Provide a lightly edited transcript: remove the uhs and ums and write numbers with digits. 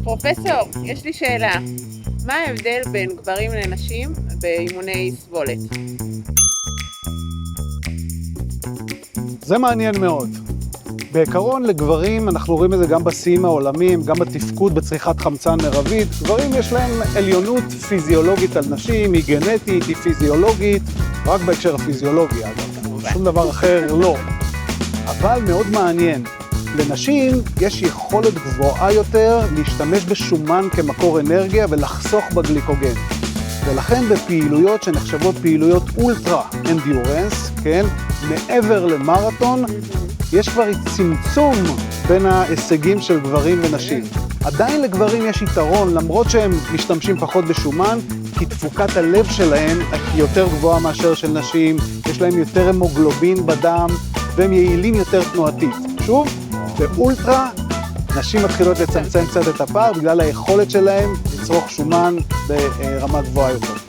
פרופסור, יש לי שאלה. מה ההבדל בין גברים לנשים באימוני סבולת? זה מעניין מאוד. בעיקרון לגברים, אנחנו רואים את זה גם בשיאים העולמיים, גם בתפקוד בצריכת חמצן מרבית. גברים יש להם עליונות פיזיולוגית על נשים, היא גנטית, היא פיזיולוגית, רק בהקשר הפיזיולוגי, אגב. שום דבר אחר לא. אבל מאוד מעניין, לנשים יש יכולת גבוהה יותר להשתמש בשומן כמקור אנרגיה ולחסוך בגליקוגן. ולכן בפעילויות שנחשבות פעילויות אולטרה אנדיורנס, כן, מעבר למרתון, יש כבר צמצום בין ההישגים של גברים ונשים. עדיין לגברים יש יתרון, למרות שהם משתמשים פחות בשומן, כי תפוקת הלב שלהם היא יותר גבוהה מאשר של נשים, יש להם יותר המוגלובין בדם, והם יעילים יותר תנועתית. שוב, באולטרה, נשים מתחילות לצמצם קצת את הפער, בגלל היכולת שלהם לצרוך שומן ברמה גבוהה יותר.